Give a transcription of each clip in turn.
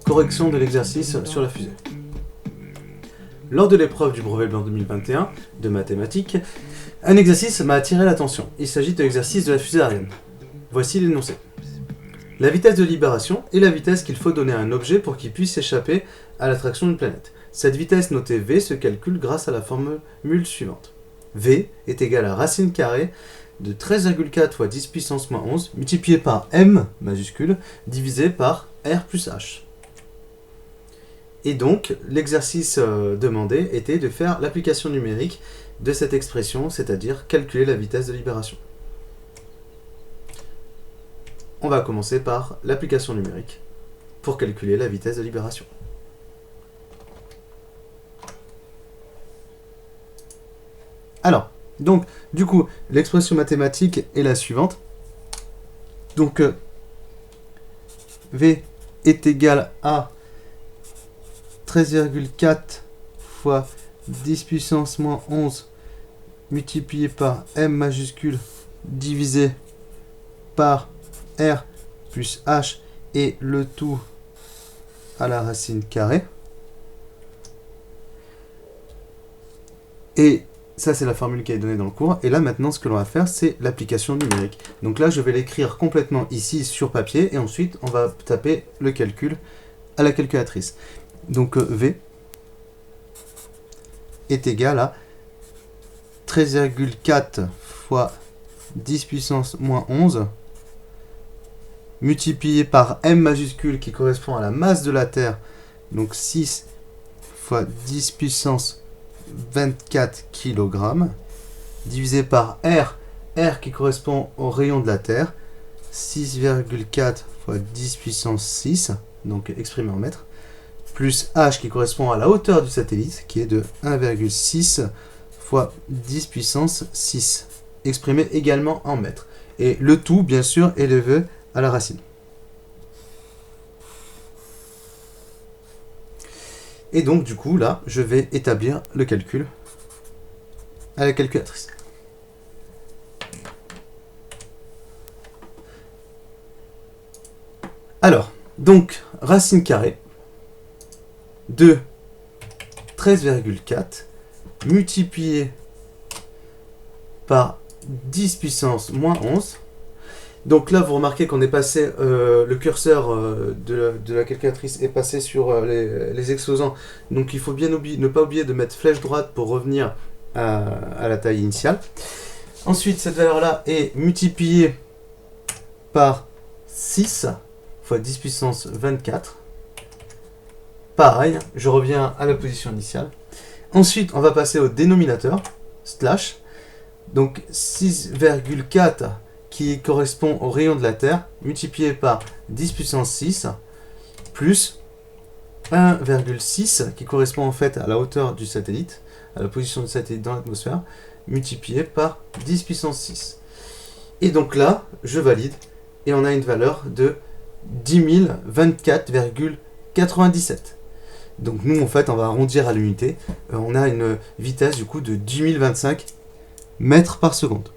Correction de l'exercice sur la fusée. Lors de l'épreuve du brevet blanc 2021 de mathématiques, un exercice m'a attiré l'attention. Il s'agit de l'exercice de la fusée Ariane. Voici l'énoncé. La vitesse de libération est la vitesse qu'il faut donner à un objet pour qu'il puisse échapper à l'attraction d'une planète. Cette vitesse notée v se calcule grâce à la formule suivante. V est égal à racine carrée de 13,4 fois 10 puissance moins 11 multiplié par m majuscule divisé par r plus h. Et donc, l'exercice demandé était de faire l'application numérique de cette expression, c'est-à-dire calculer la vitesse de libération. On va commencer par l'application numérique pour calculer la vitesse de libération. Alors, donc, du coup, l'expression mathématique est la suivante. Donc, V est égal à 13,4 fois 10 puissance moins 11 multiplié par m majuscule divisé par r plus h et le tout à la racine carrée. Et ça, c'est la formule qui est donnée dans le cours. Et là, maintenant, ce que l'on va faire, c'est l'application numérique. Donc là, je vais l'écrire complètement ici sur papier et ensuite, on va taper le calcul à la calculatrice. Donc V est égal à 13,4 fois 10 puissance moins 11 multiplié par m majuscule qui correspond à la masse de la Terre, donc 6 fois 10 puissance 24 kg, divisé par R qui correspond au rayon de la Terre, 6,4 fois 10 puissance 6, donc exprimé en mètres, plus H qui correspond à la hauteur du satellite, qui est de 1,6 fois 10 puissance 6, exprimé également en mètres. Et le tout, bien sûr, élevé à la racine. Et donc, du coup, là, je vais établir le calcul à la calculatrice. Alors, donc, racine carrée de 13,4 multiplié par 10 puissance moins 11. Donc là, vous remarquez qu'on est passé, le curseur de la calculatrice est passé sur les exposants. Donc il faut bien ne pas oublier de mettre flèche droite pour revenir à la taille initiale. Ensuite, cette valeur-là est multipliée par 6 fois 10 puissance 24. Pareil, je reviens à la position initiale. Ensuite, on va passer au dénominateur, slash. Donc 6,4 qui correspond au rayon de la Terre, multiplié par 10 puissance 6, plus 1,6 qui correspond en fait à la hauteur du satellite, à la position du satellite dans l'atmosphère, multiplié par 10 puissance 6. Et donc là, je valide, et on a une valeur de 10 024,97. Donc nous, en fait, on va arrondir à l'unité. On a une vitesse du coup de 10 025 mètres par seconde.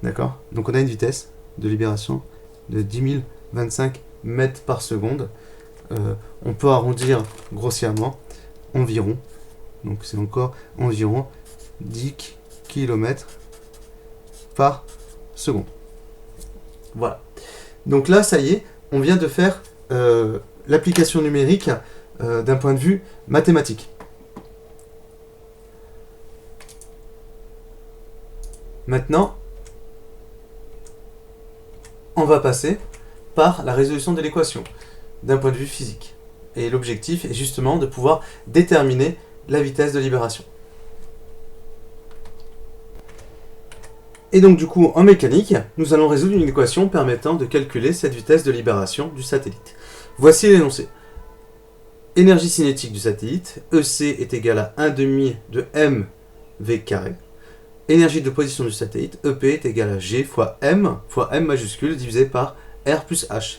D'accord? Donc on a une vitesse de libération de 10 025 mètres par seconde. On peut arrondir grossièrement environ. Donc c'est encore environ 10 km par seconde. Voilà. Donc là, ça y est, on vient de faire l'application numérique d'un point de vue mathématique. Maintenant, on va passer par la résolution de l'équation d'un point de vue physique. Et l'objectif est justement de pouvoir déterminer la vitesse de libération. Et donc du coup, en mécanique, nous allons résoudre une équation permettant de calculer cette vitesse de libération du satellite. Voici l'énoncé. Énergie cinétique du satellite, EC est égal à 1/2 de mv carré. Énergie de position du satellite, EP est égal à G fois M majuscule divisé par R plus H.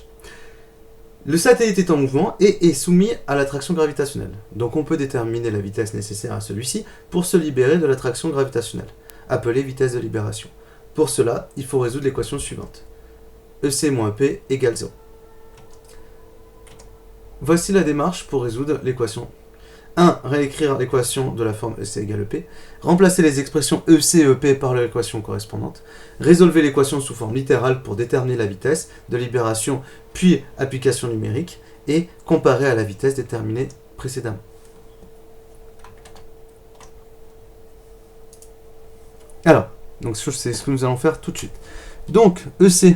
Le satellite est en mouvement et est soumis à l'attraction gravitationnelle. Donc on peut déterminer la vitesse nécessaire à celui-ci pour se libérer de l'attraction gravitationnelle. appelée vitesse de libération. Pour cela, il faut résoudre l'équation suivante. EC moins EP égale 0. Voici la démarche pour résoudre l'équation. 1. Réécrire l'équation de la forme EC égale EP. Remplacer les expressions EC et EP par l'équation correspondante. Résolver l'équation sous forme littérale pour déterminer la vitesse de libération, puis application numérique, et comparer à la vitesse déterminée précédemment. Alors, donc c'est ce que nous allons faire tout de suite. Donc, EC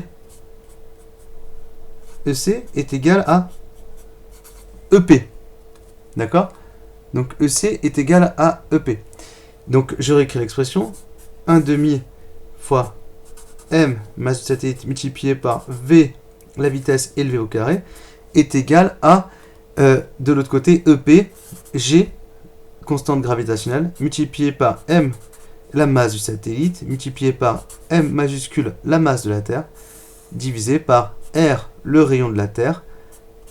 est égal à EP. D'accord? Donc, EC est égal à EP. Donc, je réécris l'expression. 1/2 fois M, masse du satellite, multiplié par V, la vitesse élevée au carré, est égal à, de l'autre côté, EP, G, constante gravitationnelle, multiplié par M, la masse du satellite, multiplié par M majuscule, la masse de la Terre, divisé par R, le rayon de la Terre,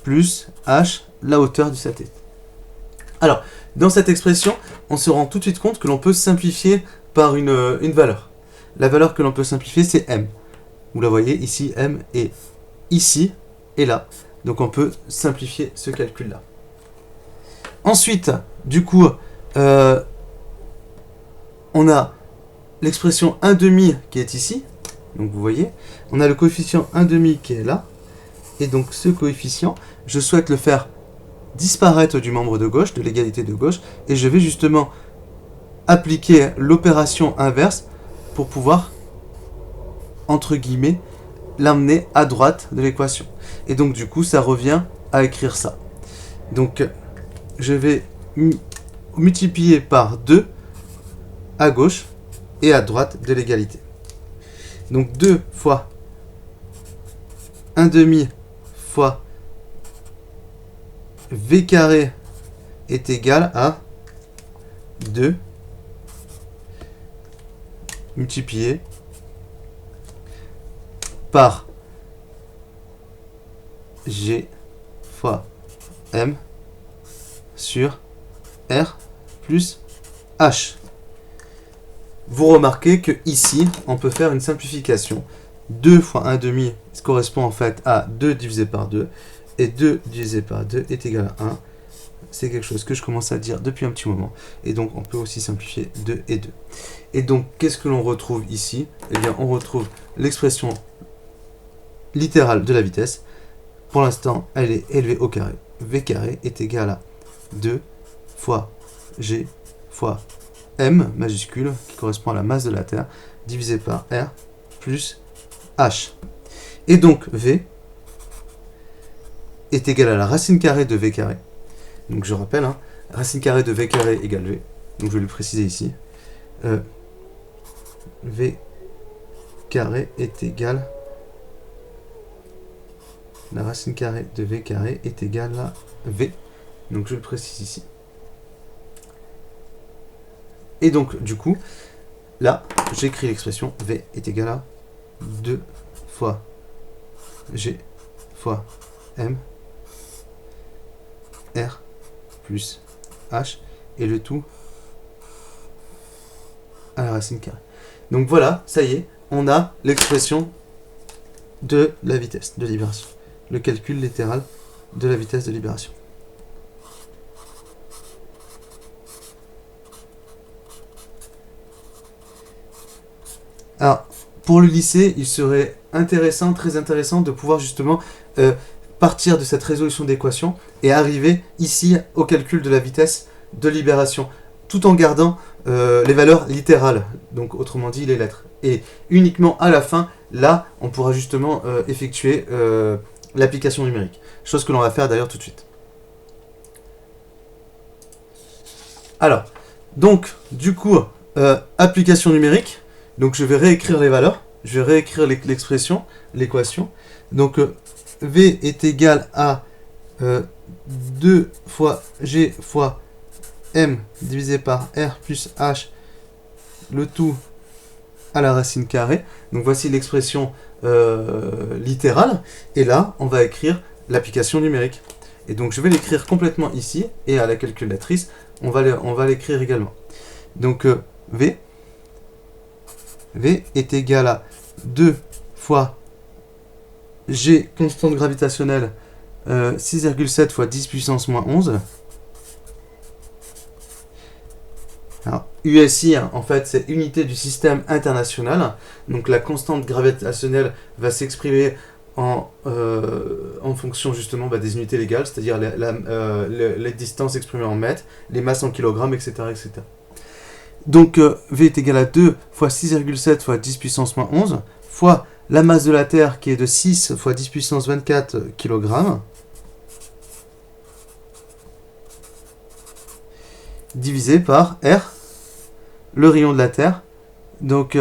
plus H, la hauteur du satellite. Alors, dans cette expression, on se rend tout de suite compte que l'on peut simplifier par une valeur. La valeur que l'on peut simplifier, c'est M. Vous la voyez, ici, M est ici et là. Donc, on peut simplifier ce calcul-là. Ensuite, du coup, on a l'expression 1/2 qui est ici. Donc, vous voyez, on a le coefficient 1/2 qui est là. Et donc, ce coefficient, je souhaite le faire disparaître du membre de gauche, de l'égalité de gauche, et je vais justement appliquer l'opération inverse pour pouvoir, entre guillemets, l'amener à droite de l'équation. Et donc du coup, ça revient à écrire ça. Donc, je vais multiplier par 2 à gauche et à droite de l'égalité. Donc 2 fois 1/2 fois V carré est égal à 2 multiplié par G fois M sur R plus H. Vous remarquez que ici, on peut faire une simplification. 2 fois 1/2 correspond en fait à 2 divisé par 2. Et 2 divisé par 2 est égal à 1. C'est quelque chose que je commence à dire depuis un petit moment. Et donc, on peut aussi simplifier 2 et 2. Et donc, qu'est-ce que l'on retrouve ici? Eh bien, on retrouve l'expression littérale de la vitesse. Pour l'instant, elle est élevée au carré. V carré est égal à 2 fois G fois M majuscule, qui correspond à la masse de la Terre, divisé par R plus H. Et donc, V est égal à la racine carrée de V carré. Donc je rappelle, hein, racine carrée de V carré égale V. Donc je vais le préciser ici. V carré est égal, la racine carrée de V carré est égale à V. Donc je le précise ici. Et donc du coup, là, j'écris l'expression V est égal à 2 fois G fois M R plus H et le tout à la racine carrée. Donc voilà, ça y est, on a l'expression de la vitesse de libération. Le calcul littéral de la vitesse de libération. Alors, pour le lycée, il serait intéressant, très intéressant de pouvoir justement partir de cette résolution d'équation et arriver ici au calcul de la vitesse de libération, tout en gardant les valeurs littérales, donc autrement dit les lettres. Et uniquement à la fin, là, on pourra justement effectuer l'application numérique, chose que l'on va faire d'ailleurs tout de suite. Alors, donc, du coup, application numérique, donc je vais réécrire les valeurs, je vais réécrire l'expression, l'équation. Donc, V est égal à 2 fois G fois M divisé par R plus H, le tout à la racine carrée. Donc voici l'expression littérale. Et là, on va écrire l'application numérique. Et donc je vais l'écrire complètement ici. Et à la calculatrice, on va l'écrire également. Donc V V est égal à 2 fois G, constante gravitationnelle, 6,7 fois 10 puissance moins 11. Alors, USI, hein, en fait, c'est unité du système international. Donc, la constante gravitationnelle va s'exprimer en fonction justement des unités légales, c'est-à-dire les distances exprimées en mètres, les masses en kilogrammes, etc. etc. Donc, V est égal à 2 fois 6,7 fois 10 puissance moins 11 fois la masse de la Terre qui est de 6 fois 10 puissance 24 kg, divisé par R, le rayon de la Terre. Donc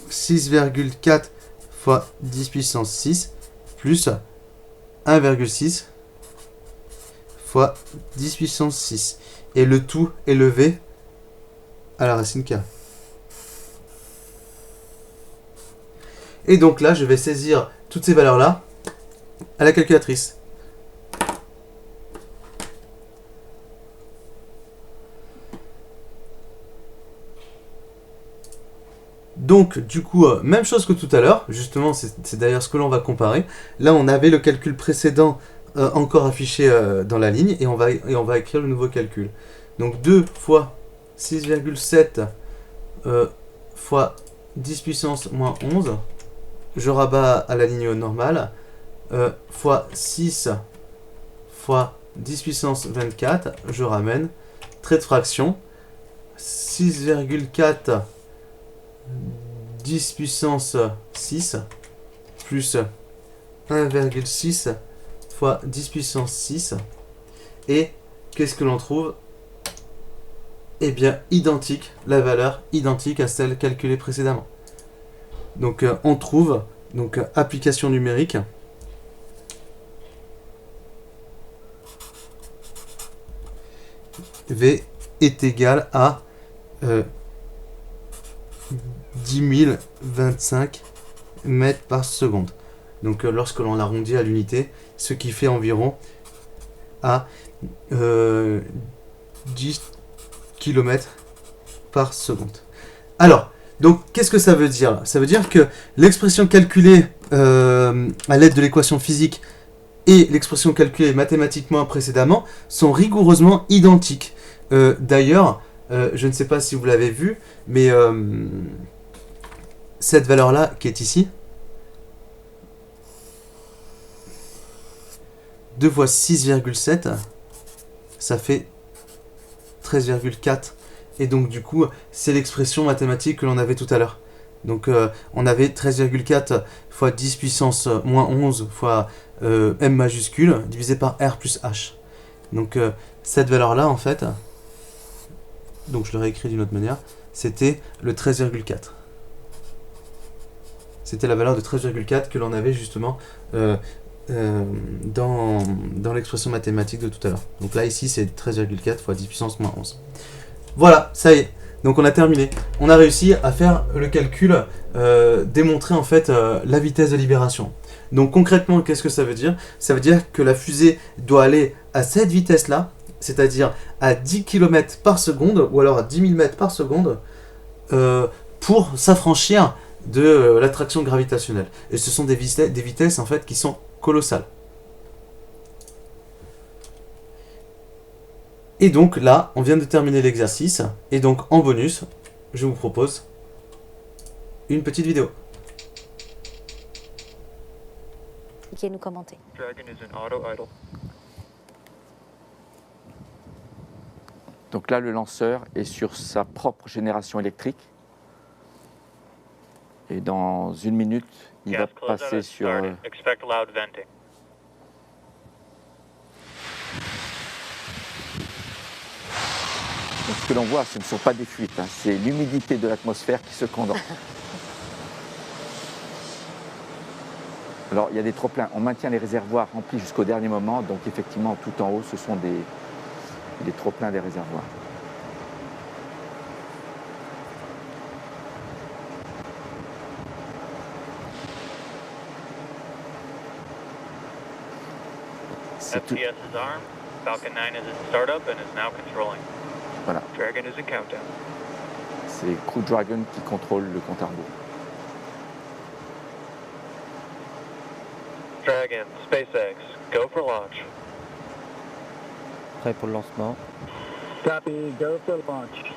6,4 fois 10 puissance 6 plus 1,6 fois 10 puissance 6. Et le tout est levé à la racine carrée. Et donc là, je vais saisir toutes ces valeurs-là à la calculatrice. Donc, du coup, même chose que tout à l'heure, justement, c'est d'ailleurs ce que l'on va comparer. Là, on avait le calcul précédent encore affiché dans la ligne, et on va écrire le nouveau calcul. Donc, 2 fois 6,7 fois 10 puissance moins 11, je rabats à la ligne normale, fois 6 fois 10 puissance 24, je ramène, trait de fraction, 6,4 10 puissance 6 plus 1,6 fois 10 puissance 6. Et qu'est-ce que l'on trouve? Eh bien, identique, la valeur identique à celle calculée précédemment. Donc, on trouve, donc, application numérique. V est égal à 10 025 mètres par seconde. Donc lorsque l'on l'arrondit à l'unité, ce qui fait environ à 10 km par seconde. Alors, donc qu'est-ce que ça veut dire? Ça veut dire que l'expression calculée à l'aide de l'équation physique et l'expression calculée mathématiquement précédemment sont rigoureusement identiques. D'ailleurs, je ne sais pas si vous l'avez vu, mais cette valeur-là qui est ici, 2 fois 6,7, ça fait 13,4. Et donc du coup, c'est l'expression mathématique que l'on avait tout à l'heure. Donc on avait 13,4 fois 10 puissance moins 11 fois M majuscule divisé par R plus H. Donc cette valeur-là, en fait, donc je l'aurais écrit d'une autre manière, c'était le 13,4. C'était la valeur de 13,4 que l'on avait justement dans l'expression mathématique de tout à l'heure. Donc là, ici, c'est 13,4 fois 10 puissance moins 11. Voilà, ça y est. Donc on a terminé. On a réussi à faire le calcul, démontrer en fait la vitesse de libération. Donc concrètement, qu'est-ce que ça veut dire? Ça veut dire que la fusée doit aller à cette vitesse-là, c'est-à-dire à 10 km par seconde, ou alors à 10 000 mètres par seconde, pour s'affranchir de l'attraction gravitationnelle. Et ce sont des vitesses en fait qui sont colossales. Et donc là, on vient de terminer l'exercice, et donc en bonus, je vous propose une petite vidéo. Qui nous commenter. Donc là, le lanceur est sur sa propre génération électrique. Et dans 1 minute, il va passer sur... Donc ce que l'on voit, ce ne sont pas des fuites, hein, c'est l'humidité de l'atmosphère qui se condense. Alors il y a des trop-pleins, on maintient les réservoirs remplis jusqu'au dernier moment, donc effectivement tout en haut ce sont des trop-pleins des réservoirs. FTS is armed. Falcon 9 is in startup and is now controlling. Voilà. Dragon is in countdown. C'est Crew Dragon qui contrôle le compte à rebours. Dragon, SpaceX, go for launch. Prêt pour le lancement. Copy, go for launch.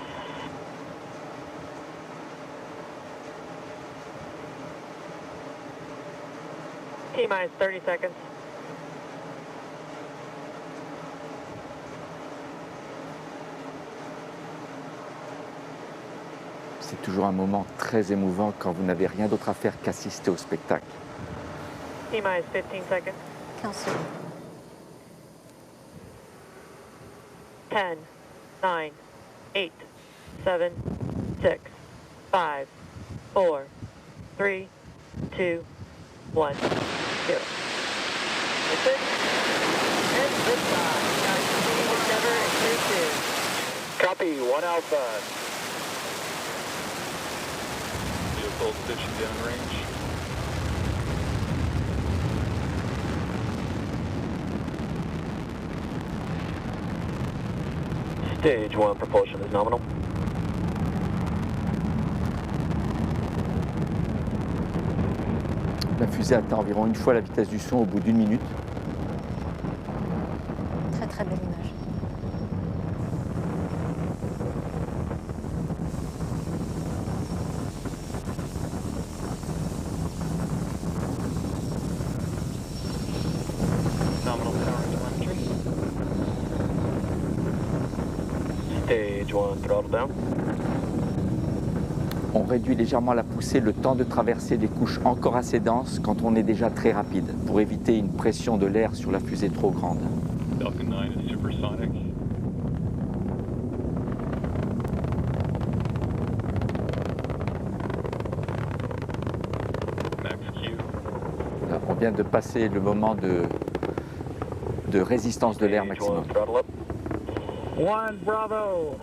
T-minus 30 seconds. C'est toujours un moment très émouvant quand vous n'avez rien d'autre à faire qu'assister au spectacle. T-minus 15 seconds. 15 secondes. 10, 9, 8, 7, 6, 5, 4, 3, 2, 1, 0. That's it. And liftoff. Now continue to Endeavour and clear 2. Copy, 1 Alpha. Vehicle position downrange. Stage 1 propulsion is nominal. La fusée atteint environ une fois la vitesse du son au bout d'une minute. Très très belle image. Nominal power telemetry. Stage 1 throttle down. On réduit légèrement la poussée, le temps de traverser des couches encore assez denses quand on est déjà très rapide, pour éviter une pression de l'air sur la fusée trop grande. Falcon 9 is supersonic. Max Q. Là, on vient de passer le moment de résistance de l'air Stage 1 maximum. throttle up. 1 Bravo.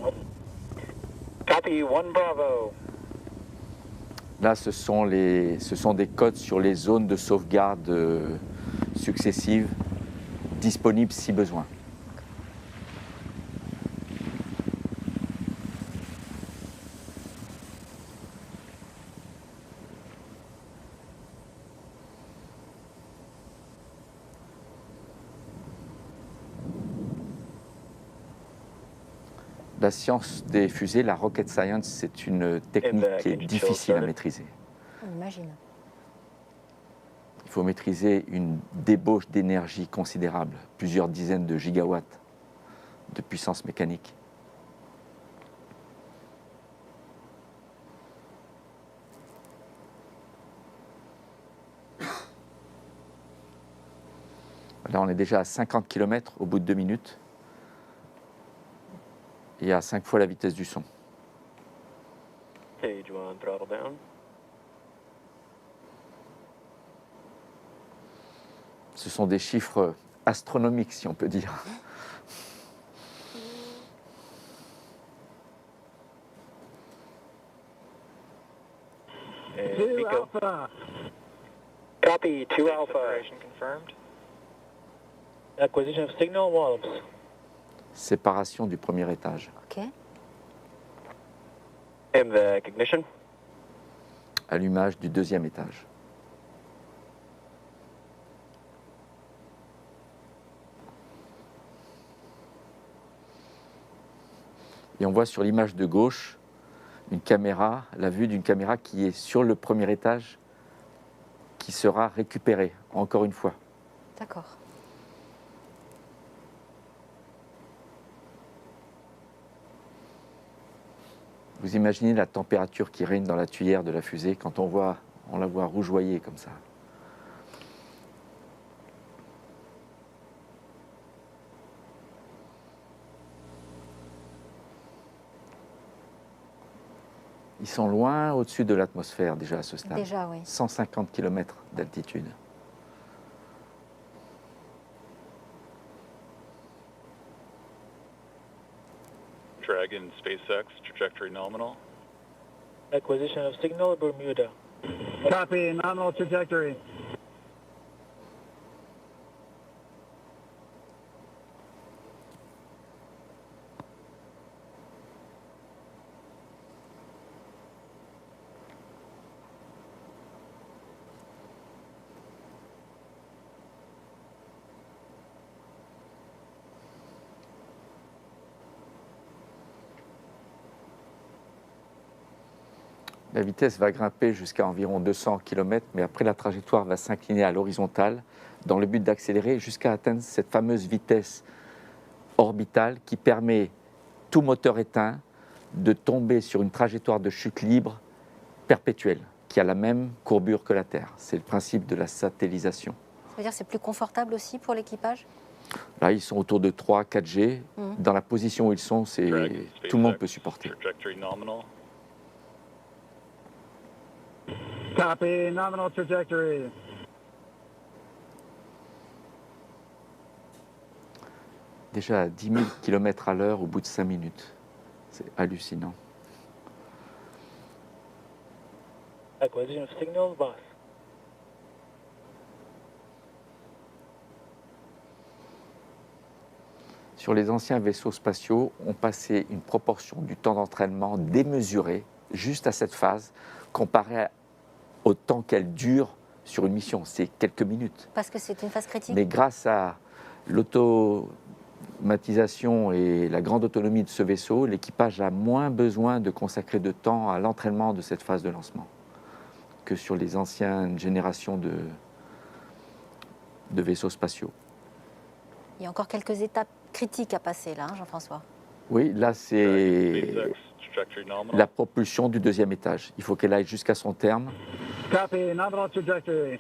Copy, 1 Bravo. Là, ce sont des codes sur les zones de sauvegarde successives disponibles si besoin. La science des fusées, la rocket science, c'est une technique qui est difficile à maîtriser. On imagine. Il faut maîtriser une débauche d'énergie considérable, plusieurs dizaines de gigawatts de puissance mécanique. Là, on est déjà à 50 km au bout de 2 minutes et à 5 fois la vitesse du son. Stage 1 throttle down. Ce sont des chiffres astronomiques, si on peut dire. And 2 Nico. Alpha. Copy, 2 Alpha. Separation confirmed. Acquisition of signal walls. Séparation du premier étage. Ok. MVAC ignition. Allumage du deuxième étage. Et on voit sur l'image de gauche une caméra, la vue d'une caméra qui est sur le premier étage, qui sera récupérée, encore une fois. D'accord. Vous imaginez la température qui règne dans la tuyère de la fusée quand on la voit rougeoyer comme ça. Ils sont loin au-dessus de l'atmosphère déjà à ce stade. Déjà, oui. 150 km d'altitude. Dragon, SpaceX, trajectory nominal. Acquisition of signal Bermuda. Copy, nominal trajectory. La vitesse va grimper jusqu'à environ 200 km, mais après la trajectoire va s'incliner à l'horizontale dans le but d'accélérer jusqu'à atteindre cette fameuse vitesse orbitale qui permet, tout moteur éteint, de tomber sur une trajectoire de chute libre perpétuelle, qui a la même courbure que la Terre. C'est le principe de la satellisation. Ça veut dire que c'est plus confortable aussi pour l'équipage? Là, ils sont autour de 3-4 G. Dans la position où ils sont, Dragon, tout le monde peut SpaceX, supporter. trajectory nominal. Copy, nominal trajectory. Déjà à 10 000 km à l'heure au bout de 5 minutes. C'est hallucinant. Acquisition of signal, boss. Sur les anciens vaisseaux spatiaux, on passait une proportion du temps d'entraînement démesurée juste à cette phase, comparé au temps qu'elle dure sur une mission. C'est quelques minutes. Parce que c'est une phase critique? Mais grâce à l'automatisation et la grande autonomie de ce vaisseau, l'équipage a moins besoin de consacrer de temps à l'entraînement de cette phase de lancement que sur les anciennes générations de vaisseaux spatiaux. Il y a encore quelques étapes critiques à passer là, hein, Jean-François. Oui, là c'est SpaceX, trajectory nominal. la propulsion du deuxième étage. Il faut qu'elle aille jusqu'à son terme. Copy, nominal trajectory.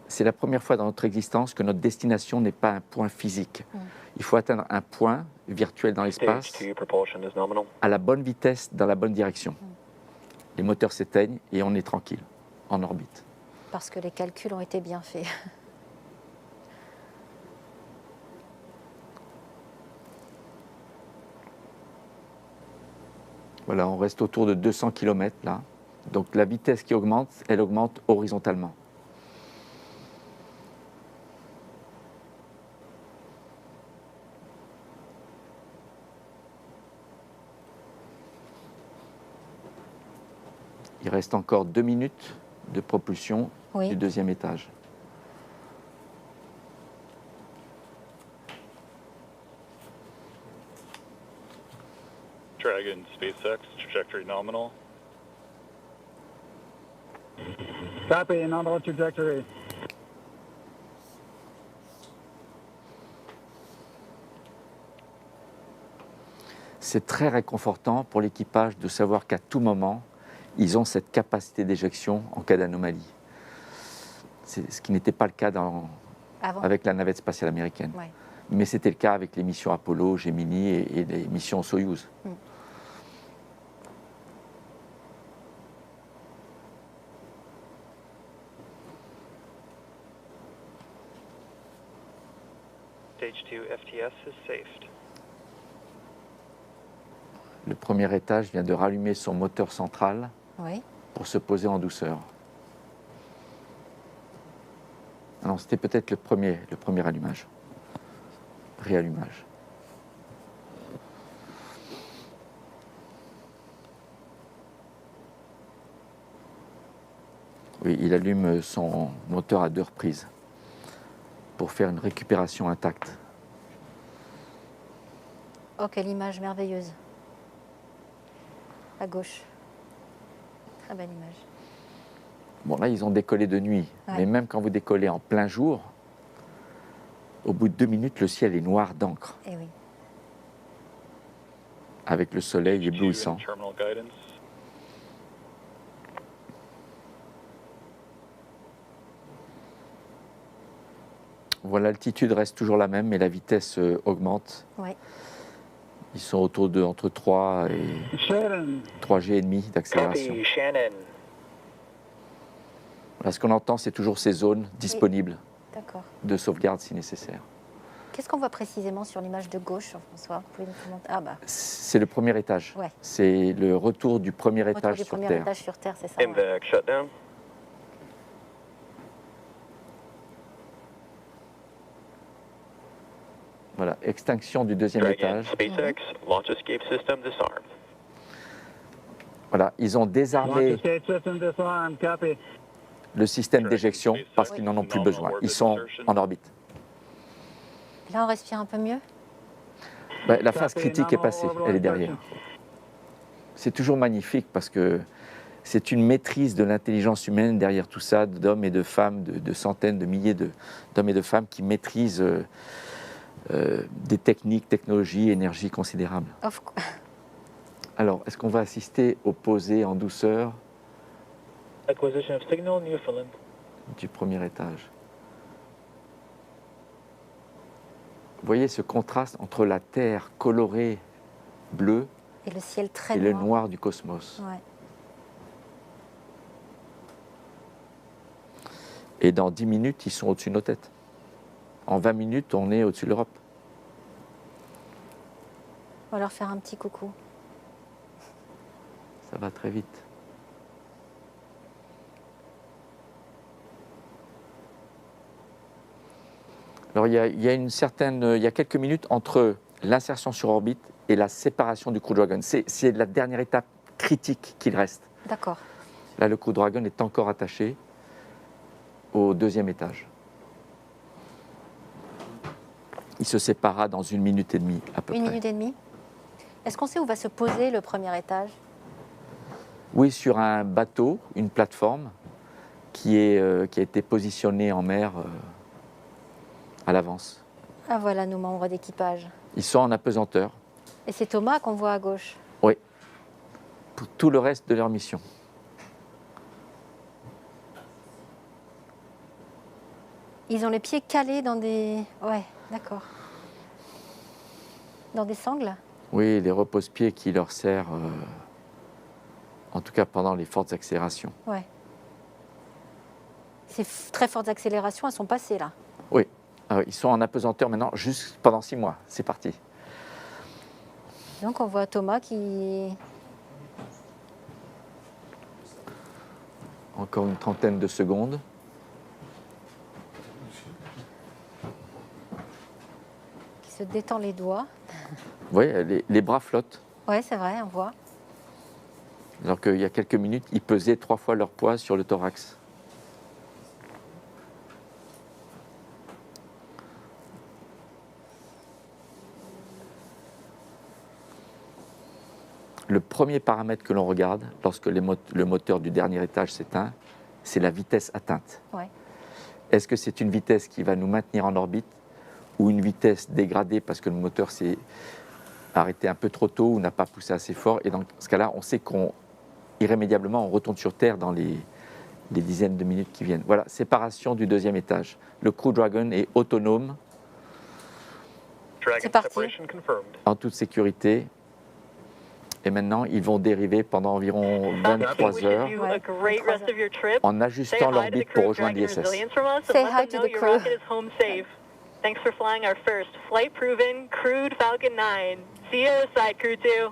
C'est la première fois dans notre existence que notre destination n'est pas un point physique. Il faut atteindre un point virtuel dans l'espace Stage 2 propulsion is nominal. à la bonne vitesse, dans la bonne direction. Les moteurs s'éteignent et on est tranquille, en orbite. Parce que les calculs ont été bien faits. Voilà, on reste autour de 200 km là. Donc la vitesse qui augmente, elle augmente horizontalement. Il reste encore 2 minutes de propulsion Oui. du deuxième étage. Dragon, SpaceX, trajectory nominal. Copy, nominal trajectory. C'est très réconfortant pour l'équipage de savoir qu'à tout moment, ils ont cette capacité d'éjection en cas d'anomalie. C'est ce qui n'était pas le cas Avant. avec la navette spatiale américaine. Ouais. Mais c'était le cas avec les missions Apollo, Gemini et les missions Soyouz. Stage 2 FTS is safed. Le premier étage vient de rallumer son moteur central Oui. pour se poser en douceur. Ah non, c'était peut-être le premier allumage. Réallumage. Oui, il allume son moteur à 2 reprises pour faire une récupération intacte. Oh, quelle image merveilleuse. À gauche. Très belle image. Bon, là, ils ont décollé de nuit. Ouais. Mais même quand vous décollez en plein jour, au bout de 2 minutes, le ciel est noir d'encre, Eh oui. avec le soleil Stage 2 éblouissant. and terminal guidance. Voilà, l'altitude reste toujours la même, mais la vitesse augmente. Oui. Ils sont autour de entre 3 et Shannon. 3 G et demi d'accélération. Copy, Shannon. Voilà, ce qu'on entend, c'est toujours ces zones disponibles D'accord. de sauvegarde si nécessaire. Qu'est-ce qu'on voit précisément sur l'image de gauche, Jean-François? Vous pouvez nous commenter? Ah bah, C'est le premier étage. Ouais. C'est le retour du premier retour étage du sur premier Terre. étage sur Terre, c'est ça? Ouais. MVAC shutdown. Voilà, extinction du deuxième Dragon, étage. SpaceX, launch escape system disarmed. Voilà, ils ont Launch désarmé escape system disarmed. Copy. le système d'éjection parce qu'ils n'en ont plus besoin. Ils sont en orbite. Là, on respire un peu mieux? La phase critique est passée, elle est derrière. c'est toujours magnifique parce que c'est une maîtrise de l'intelligence humaine derrière tout ça, d'hommes et de femmes, de centaines, de milliers d'hommes et de femmes qui maîtrisent des techniques, technologies, énergies considérables. Of course. Alors, est-ce qu'on va assister au posé en douceur Acquisition of signal, Newfoundland. du premier étage? Vous voyez ce contraste entre la Terre colorée bleue Et le ciel très et le noir. noir du cosmos. Ouais. Et dans 10 minutes, ils sont au-dessus de nos têtes. En 20 minutes, on est au-dessus de l'Europe. On va leur faire un petit coucou. Ça va très vite. Alors il y a quelques minutes entre l'insertion sur orbite et la séparation du Crew Dragon. C'est la dernière étape critique qu'il reste. D'accord. Là, le Crew Dragon est encore attaché au deuxième étage. Il se séparera dans 1 minute et demie à peu Une près. minute et demie. Est-ce qu'on sait où va se poser le premier étage? Oui, sur un bateau, une plateforme qui a été positionnée en mer à l'avance. Ah voilà nos membres d'équipage. Ils sont en apesanteur Et c'est Thomas qu'on voit à gauche. pour tout le reste de leur mission. Ils ont les pieds calés dans des... Ouais, d'accord. Dans des sangles? Oui, les repose-pieds qui leur servent, en tout cas pendant les fortes accélérations. Ouais. Ces très fortes accélérations, elles sont passées là. Oui, ils sont en apesanteur maintenant, juste pendant 6 mois. C'est parti. Donc on voit Thomas qui... Encore une trentaine de secondes. qui se détend les doigts. Vous voyez, les bras flottent. Ouais, c'est vrai, on voit. Alors qu'il y a quelques minutes, ils pesaient 3 fois leur poids sur le thorax. Le premier paramètre que l'on regarde lorsque le moteur du dernier étage s'éteint, c'est la vitesse atteinte. Ouais. Est-ce que c'est une vitesse qui va nous maintenir en orbite ou une vitesse dégradée parce que le moteur s'est arrêté un peu trop tôt ou n'a pas poussé assez fort? Et dans ce cas-là, on sait qu'irrémédiablement, on retourne sur Terre dans les dizaines de minutes qui viennent. Voilà, séparation du deuxième étage. Le Crew Dragon est autonome, Dragon C'est parti. separation confirmed. en toute sécurité. Et maintenant, ils vont dériver pendant environ 23 heures You a great rest of your trip. en Say ajustant hi to the l'orbite crew pour of rejoindre Dragon l'ISS. Resilience from us Say and hi let them to know the your crew. rocket is home safe. Thanks for flying our first flight-proven crewed Falcon 9. See you inside, Crew 2.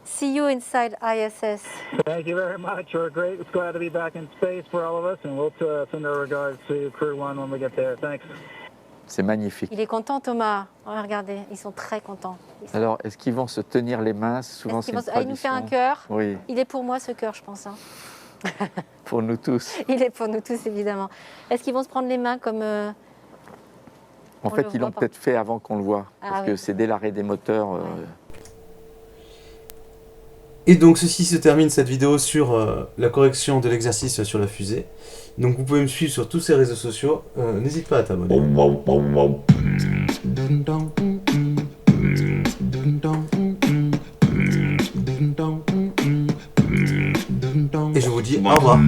See you inside ISS. Thank you very much. We're great. It's glad to be back in space for all of us, and we'll send our regards to Crew 1 when we get there. Thanks. C'est magnifique. Il est content, Thomas. Oh, regardez, ils sont très contents. Alors, est-ce qu'ils vont se tenir les mains? Souvent, Est-ce c'est qu'ils une vont- Ah, il nous fait un tradition. cœur. Oui, Il est pour moi ce cœur, je pense. Hein. pour nous tous. Il est pour nous tous, évidemment. Est-ce qu'ils vont se prendre les mains comme... En On fait, le ils voit l'ont pas. peut-être fait avant qu'on le voie, Ah parce oui. que c'est dès l'arrêt des moteurs. Et donc ceci se termine cette vidéo sur la correction de l'exercice sur la fusée. Donc vous pouvez me suivre sur tous ces réseaux sociaux. N'hésite pas à t'abonner. Et je vous dis au revoir.